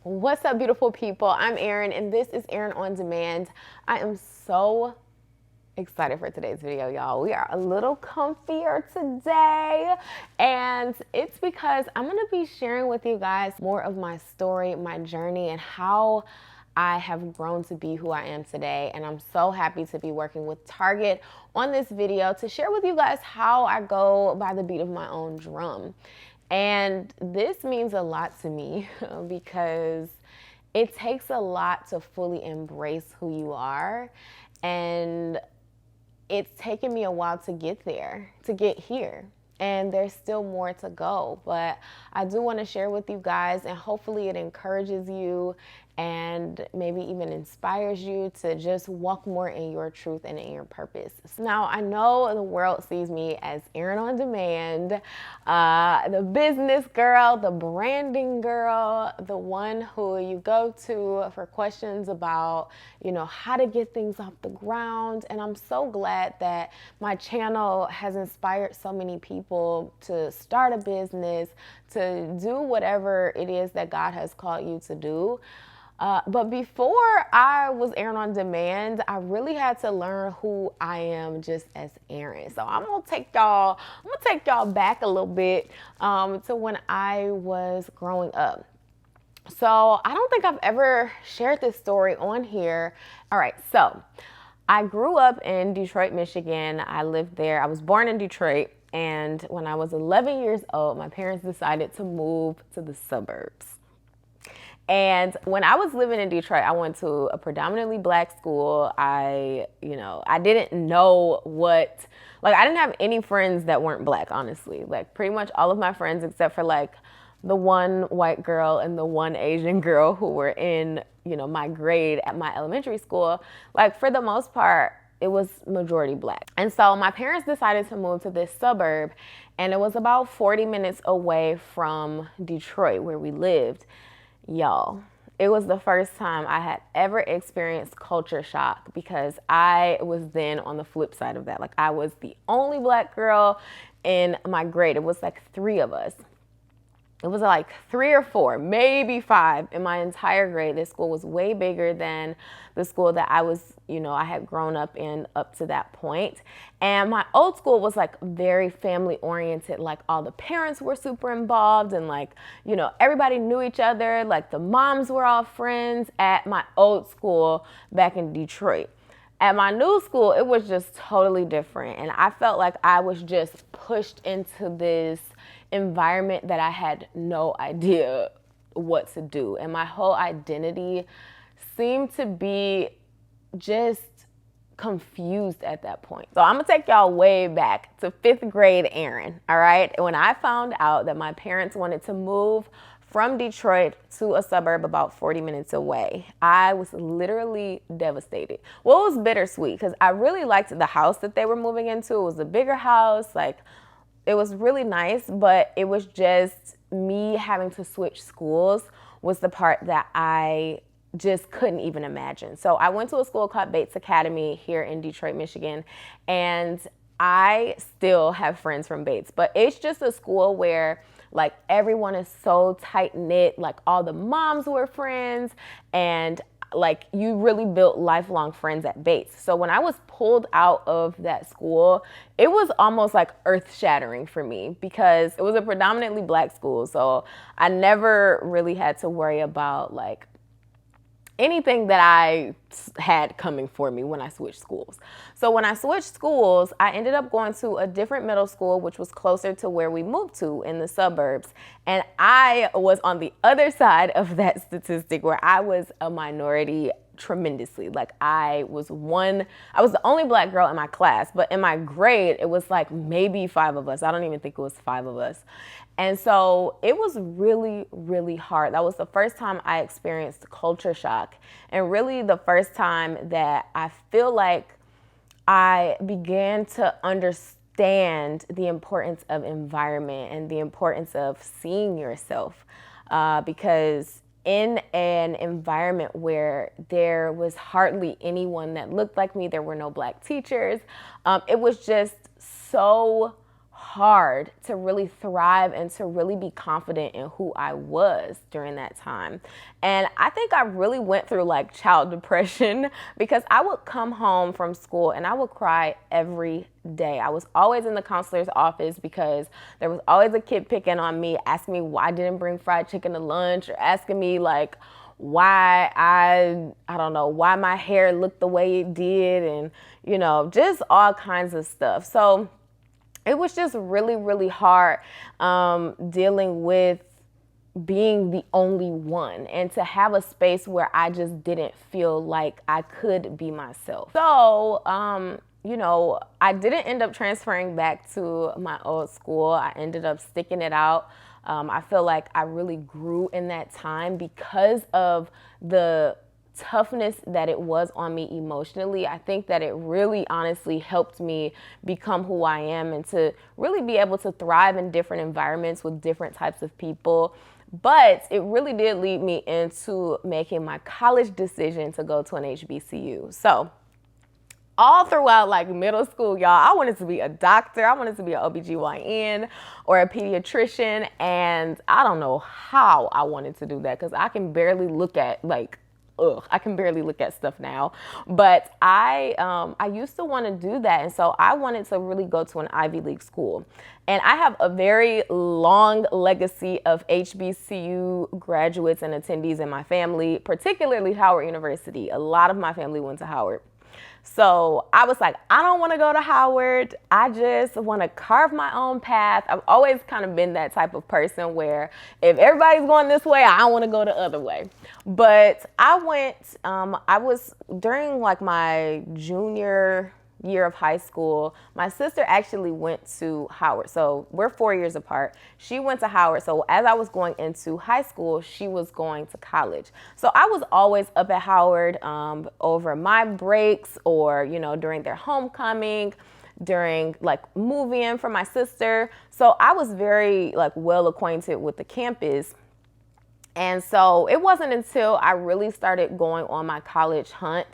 What's up, beautiful people? I'm Erin, and this is Erin On Demand. I am so excited for today's video, y'all. We are a little comfier today, and it's because I'm going to be sharing with you guys more of my story, my journey, and how I have grown to be who I am today. And I'm so happy to be working with Target on this video to share with you guys how I go by the beat of my own drum. And this means a lot to me because it takes a lot to fully embrace who you are. And it's taken me a while to get there, to get here. And there's still more to go. But I do want to share with you guys, and hopefully it encourages you and maybe even inspires you to just walk more in your truth and in your purpose. Now, I know the world sees me as Erin On Demand, the business girl, the branding girl, the one who you go to for questions about, how to get things off the ground. And I'm so glad that my channel has inspired so many people to start a business, to do whatever it is that God has called you to do. But before I was Erin On Demand, I really had to learn who I am just as Erin. So I'm gonna take y'all back a little bit to when I was growing up. So I don't think I've ever shared this story on here. All right, so I grew up in Detroit, Michigan. I lived there. I was born in Detroit. And when I was 11 years old, my parents decided to move to the suburbs. And when I was living in Detroit, I went to a predominantly black school. I didn't know I didn't have any friends that weren't black, honestly. Like pretty much all of my friends, except for like the one white girl and the one Asian girl who were in, my grade at my elementary school, like for the most part, it was majority black. And so my parents decided to move to this suburb, and it was about 40 minutes away from Detroit where we lived. Y'all, it was the first time I had ever experienced culture shock because I was then on the flip side of that. Like I was the only black girl in my grade. It was like 3 of us. It was like 3 or 4, maybe 5 in my entire grade. This school was way bigger than the school that I had grown up in up to that point. And my old school was like very family oriented. Like all the parents were super involved and everybody knew each other. Like the moms were all friends at my old school back in Detroit. At my new school, it was just totally different. And I felt like I was just pushed into this environment that I had no idea what to do. And my whole identity seemed to be just confused at that point. So I'm gonna take y'all way back to 5th grade Erin, all right? When I found out that my parents wanted to move from Detroit to a suburb about 40 minutes away, I was literally devastated. Well, it was bittersweet because I really liked the house that they were moving into. It was a bigger house, it was really nice, but it was just me having to switch schools was the part that I just couldn't even imagine. So I went to a school called Bates Academy here in Detroit, Michigan, and I still have friends from Bates, but it's just a school where like everyone is so tight knit, like all the moms were friends, and like you really built lifelong friends at Bates. So when I was pulled out of that school, it was almost like earth shattering for me because it was a predominantly black school. So I never really had to worry about like anything that I had coming for me when I switched schools. So when I switched schools, I ended up going to a different middle school, which was closer to where we moved to in the suburbs. And I was on the other side of that statistic where I was a minority tremendously. Like I was the only black girl in my class, but in my grade, it was like maybe 5 of us. I don't even think it was 5 of us. And so it was really, really hard. That was the first time I experienced culture shock, and really the first time that I feel like I began to understand the importance of environment and the importance of seeing yourself. Because in an environment where there was hardly anyone that looked like me, there were no black teachers, it was just so hard hard to really thrive and to really be confident in who I was during that time. And I think I really went through like child depression because I would come home from school and I would cry every day. I was always in the counselor's office because there was always a kid picking on me, asking me why I didn't bring fried chicken to lunch, or asking me like why I don't know, why my hair looked the way it did, and you know, just all kinds of stuff. So it was just really, really hard dealing with being the only one and to have a space where I just didn't feel like I could be myself. So, you know, I didn't end up transferring back to my old school. I ended up sticking it out. I feel like I really grew in that time because of the toughness that it was on me emotionally. I think that it really honestly helped me become who I am and to really be able to thrive in different environments with different types of people. But it really did lead me into making my college decision to go to an HBCU. So all throughout like middle school, y'all, I wanted to be a doctor. I wanted to be an OBGYN or a pediatrician. And I don't know how I wanted to do that because I can barely look at I can barely look at stuff now. But I used to want to do that. And so I wanted to really go to an Ivy League school. And I have a very long legacy of HBCU graduates and attendees in my family, particularly Howard University. A lot of my family went to Howard. So I was like, I don't want to go to Howard. I just want to carve my own path. I've always kind of been that type of person where if everybody's going this way, I want to go the other way. But I was during like my junior year of high school, my sister actually went to Howard. So we're 4 years apart. She went to Howard. So as I was going into high school, she was going to college. So I was always up at Howard over my breaks or, you know, during their homecoming, during like move-in for my sister. So I was very like well acquainted with the campus. And so it wasn't until I really started going on my college hunt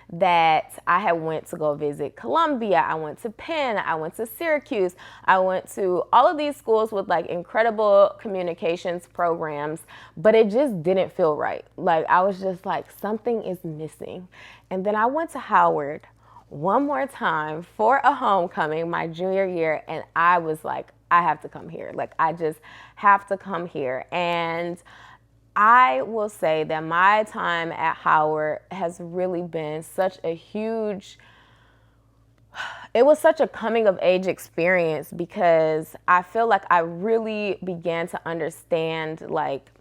that I had went to go visit Columbia. I went to Penn. I went to Syracuse. I went to all of these schools with like incredible communications programs, but it just didn't feel right. Like I was just like, something is missing. And then I went to Howard one more time for a homecoming my junior year, and I was like, I have to come here. Like I just have to come here. And I will say that my time at Howard has really been such a it was such a coming of age experience because I feel like I really began to understand like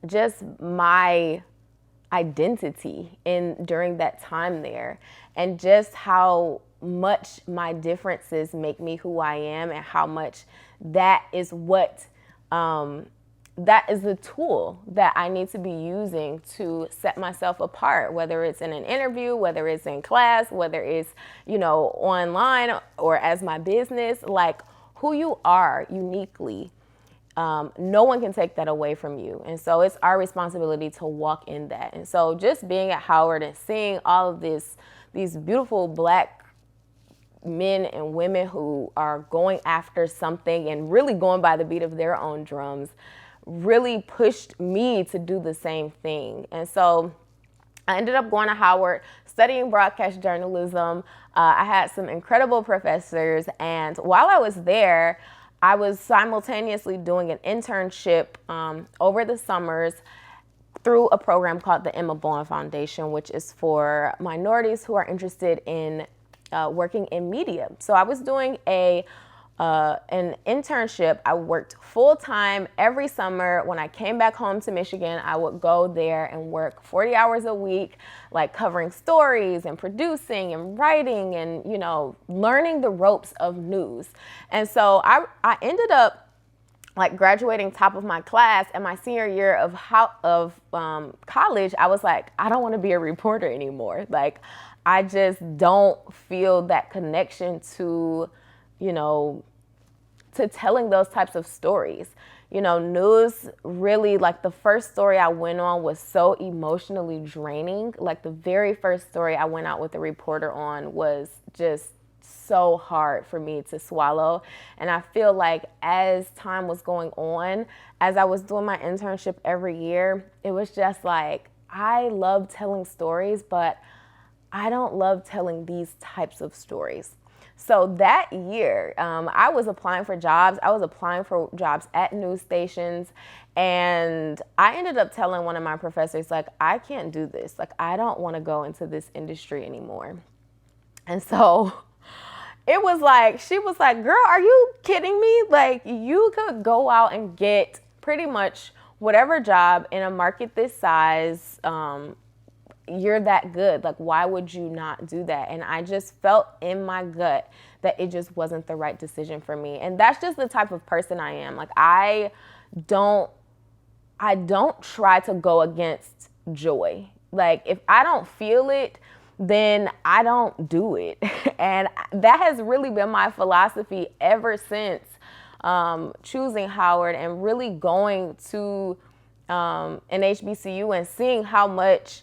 just my identity during that time there and just how much my differences make me who I am and how much that is that is the tool that I need to be using to set myself apart, whether it's in an interview, whether it's in class, whether it's, you know, online or as my business, like who you are uniquely. No one can take that away from you. And so it's our responsibility to walk in that. And so just being at Howard and seeing all of these beautiful Black men and women who are going after something and really going by the beat of their own drums really pushed me to do the same thing. And so I ended up going to Howard, studying broadcast journalism. I had some incredible professors. And while I was there, I was simultaneously doing an internship over the summers through a program called the Emma Bowen Foundation, which is for minorities who are interested in working in media. So I was doing an internship. I worked full-time every summer. When I came back home to Michigan, I would go there and work 40 hours a week, like covering stories and producing and writing and, you know, learning the ropes of news. And so I ended up like graduating top of my class, and my senior year of college, I was like, I don't want to be a reporter anymore. Like, I just don't feel that connection to, you know, to telling those types of stories. You know, news really, like the first story I went on was so emotionally draining. Like the very first story I went out with a reporter on was just so hard for me to swallow. And I feel like as time was going on, as I was doing my internship every year, it was just like, I love telling stories, but I don't love telling these types of stories. So that year, I was applying for jobs. I was applying for jobs at news stations. And I ended up telling one of my professors, like, I can't do this. Like, I don't want to go into this industry anymore. And so it was like, she was like, girl, are you kidding me? Like, you could go out and get pretty much whatever job in a market this size. You're that good. Like, why would you not do that? And I just felt in my gut that it just wasn't the right decision for me. And that's just the type of person I am. Like, I don't try to go against joy. Like, if I don't feel it, then I don't do it. And that has really been my philosophy ever since choosing Howard and really going to an HBCU and seeing how much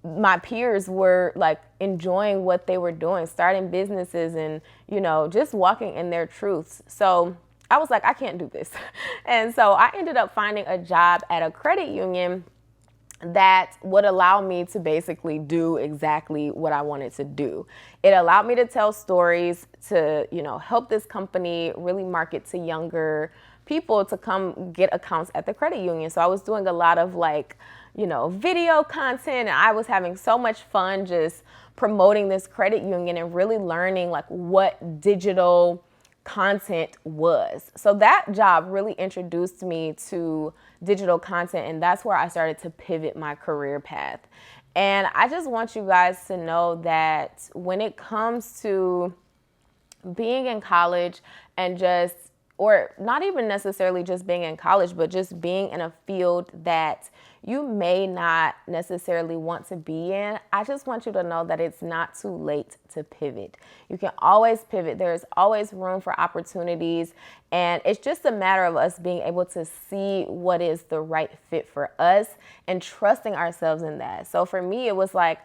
my peers were like enjoying what they were doing, starting businesses and, you know, just walking in their truths. So I was like, I can't do this. And so I ended up finding a job at a credit union that would allow me to basically do exactly what I wanted to do. It allowed me to tell stories, to, you know, help this company really market to younger people to come get accounts at the credit union. So I was doing a lot of like, you know, video content, and I was having so much fun just promoting this credit union and really learning like what digital content was. So that job really introduced me to digital content, and that's where I started to pivot my career path. And I just want you guys to know that when it comes to being in college and just, or not even necessarily just being in college, but just being in a field that you may not necessarily want to be in, I just want you to know that it's not too late to pivot. You can always pivot. There's always room for opportunities. And it's just a matter of us being able to see what is the right fit for us and trusting ourselves in that. So for me, it was like,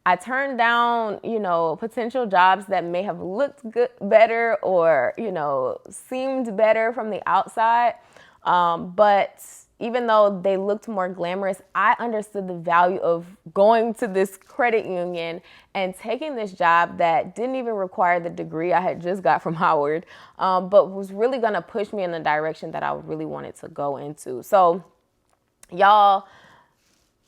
I turned down, you know, potential jobs that may have looked good, better, or, you know, seemed better from the outside. But even though they looked more glamorous, I understood the value of going to this credit union and taking this job that didn't even require the degree I had just got from Howard, but was really going to push me in the direction that I really wanted to go into. So y'all,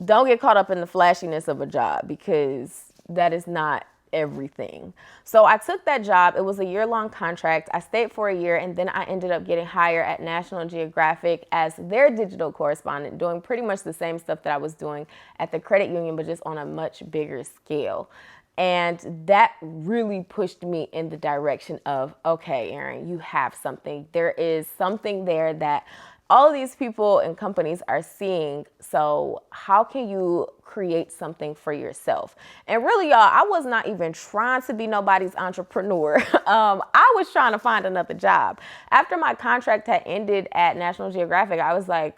don't get caught up in the flashiness of a job, because that is not everything. So I took that job. It was a year-long contract. I stayed for a year, and then I ended up getting hired at National Geographic as their digital correspondent, doing pretty much the same stuff that I was doing at the credit union, but just on a much bigger scale. And that really pushed me in the direction of, okay, Erin, you have something. There is something there that all of these people and companies are seeing. So how can you create something for yourself? And really, y'all, I was not even trying to be nobody's entrepreneur. I was trying to find another job. After my contract had ended at National Geographic, I was like,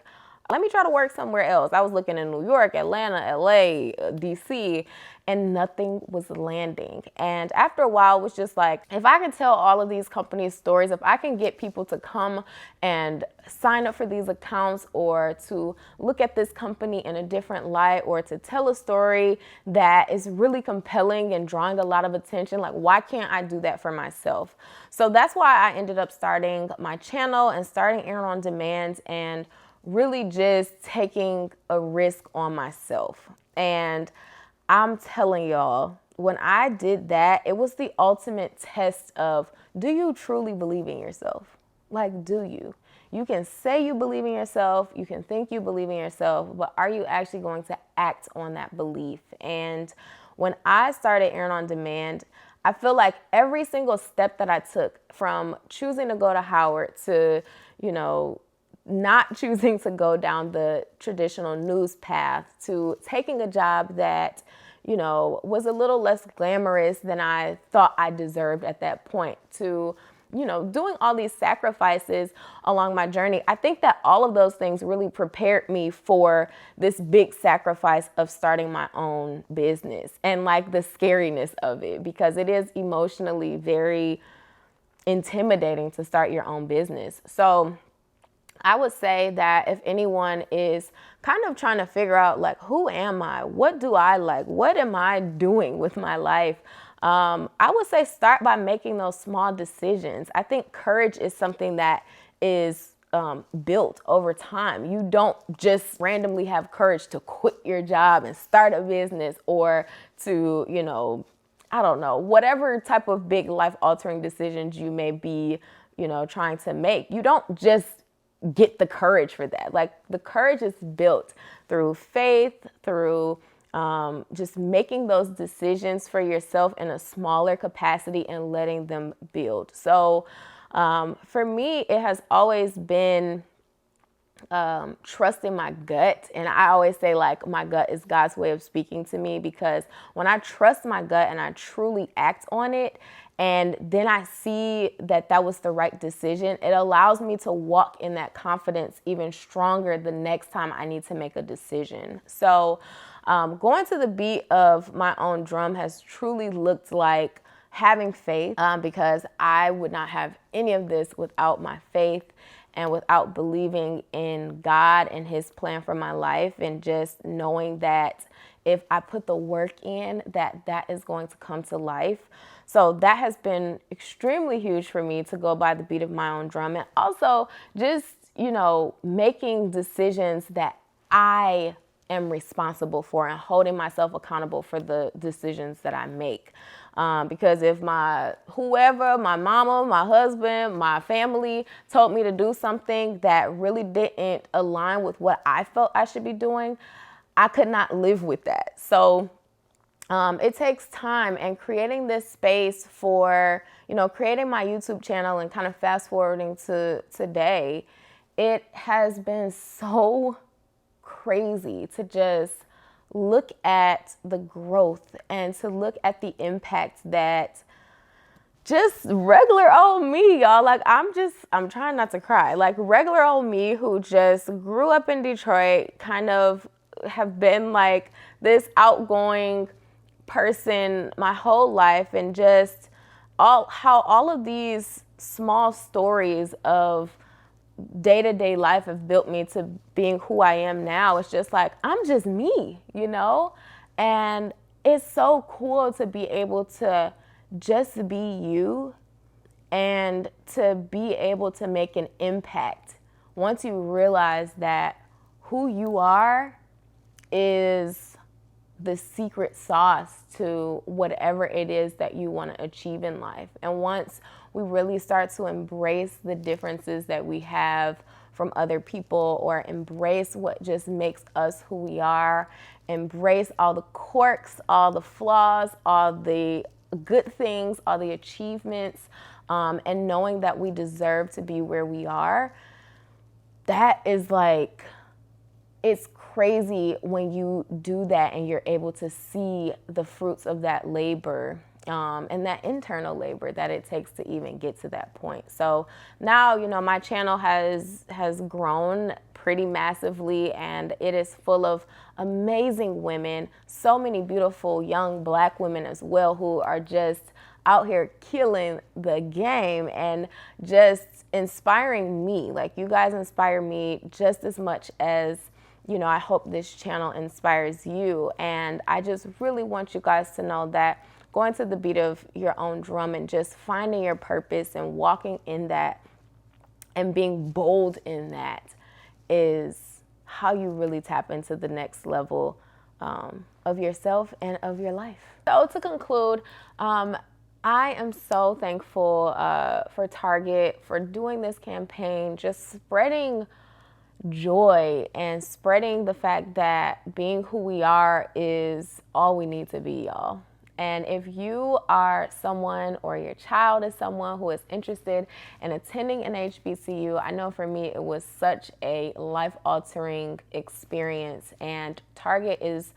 let me try to work somewhere else. I was looking in New York, Atlanta, LA, DC, and nothing was landing. And after a while, it was just like, if I can tell all of these companies' stories, if I can get people to come and sign up for these accounts, or to look at this company in a different light, or to tell a story that is really compelling and drawing a lot of attention, like, why can't I do that for myself? So that's why I ended up starting my channel and starting Erin On Demand, and really just taking a risk on myself. And I'm telling y'all, when I did that, it was the ultimate test of, do you truly believe in yourself? Like, do you? You can say you believe in yourself, you can think you believe in yourself, but are you actually going to act on that belief? And when I started Erin On Demand, I feel like every single step that I took, from choosing to go to Howard to, you know, not choosing to go down the traditional news path, to taking a job that, you know, was a little less glamorous than I thought I deserved at that point, to doing all these sacrifices along my journey, I think that all of those things really prepared me for this big sacrifice of starting my own business and like the scariness of it, because it is emotionally very intimidating to start your own business. So I would say that if anyone is kind of trying to figure out, like, who am I? What do I like? What am I doing with my life? I would say start by making those small decisions. I think courage is something that is built over time. You don't just randomly have courage to quit your job and start a business, or to, I don't know, whatever type of big life altering decisions you may be, trying to make. You don't just get the courage for that. Like, the courage is built through faith, through just making those decisions for yourself in a smaller capacity and letting them build. So for me, it has always been trusting my gut. And I always say, like, my gut is God's way of speaking to me, because when I trust my gut and I truly act on it, and then I see that that was the right decision, it allows me to walk in that confidence even stronger the next time I need to make a decision. So going to the beat of my own drum has truly looked like having faith, because I would not have any of this without my faith and without believing in God and his plan for my life, and just knowing that if I put the work in, that is going to come to life. So that has been extremely huge for me, to go by the beat of my own drum. And also just, making decisions that I am responsible for, and holding myself accountable for the decisions that I make. Because if my mama, my husband, my family told me to do something that really didn't align with what I felt I should be doing, I could not live with that. So it takes time, and creating this space for, creating my YouTube channel and kind of fast forwarding to today, it has been so crazy to just look at the growth and to look at the impact that just regular old me, y'all. Like, I'm trying not to cry. Like, regular old me who just grew up in Detroit, kind of have been like this outgoing person my whole life, and just how all of these small stories of day-to-day life have built me to being who I am now. It's just like, I'm just me, and it's so cool to be able to just be you, and to be able to make an impact once you realize that who you are is the secret sauce to whatever it is that you want to achieve in life. And once we really start to embrace the differences that we have from other people, or embrace what just makes us who we are, embrace all the quirks, all the flaws, all the good things, all the achievements, and knowing that we deserve to be where we are, that is like, it's crazy when you do that and you're able to see the fruits of that labor, and that internal labor that it takes to even get to that point. So now, my channel has grown pretty massively, and it is full of amazing women, so many beautiful young Black women as well, who are just out here killing the game and just inspiring me. Like, you guys inspire me just as much as I hope this channel inspires you. And I just really want you guys to know that going to the beat of your own drum and just finding your purpose and walking in that and being bold in that is how you really tap into the next level of yourself and of your life. So to conclude, I am so thankful for Target for doing this campaign, just spreading joy and spreading the fact that being who we are is all we need to be, y'all. And if you are someone, or your child is someone who is interested in attending an HBCU, I know for me it was such a life-altering experience, and Target is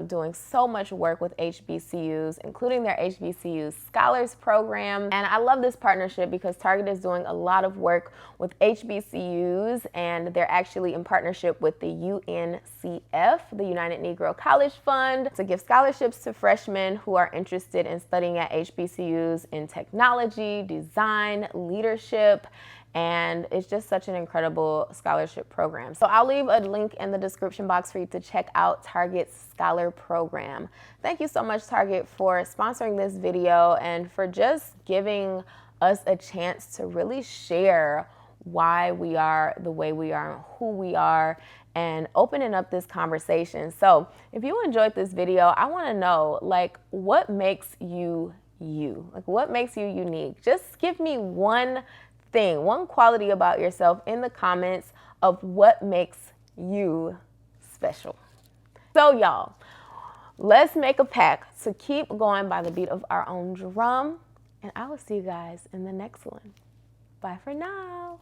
doing so much work with HBCUs, including their HBCU Scholars Program. And I love this partnership because Target is doing a lot of work with HBCUs, and they're actually in partnership with the UNCF, the United Negro College Fund, to give scholarships to freshmen who are interested in studying at HBCUs in technology, design, leadership, and it's just such an incredible scholarship program. So I'll leave a link in the description box for you to check out Target's Scholar Program. Thank you so much, Target, for sponsoring this video and for just giving us a chance to really share why we are the way we are and who we are, and opening up this conversation. So if you enjoyed this video, I want to know, like, what makes you you? Like, what makes you unique? Just give me one thing, one quality about yourself in the comments of what makes you special. So y'all, let's make a pact to keep going by the beat of our own drum, and I will see you guys in the next one. Bye for now.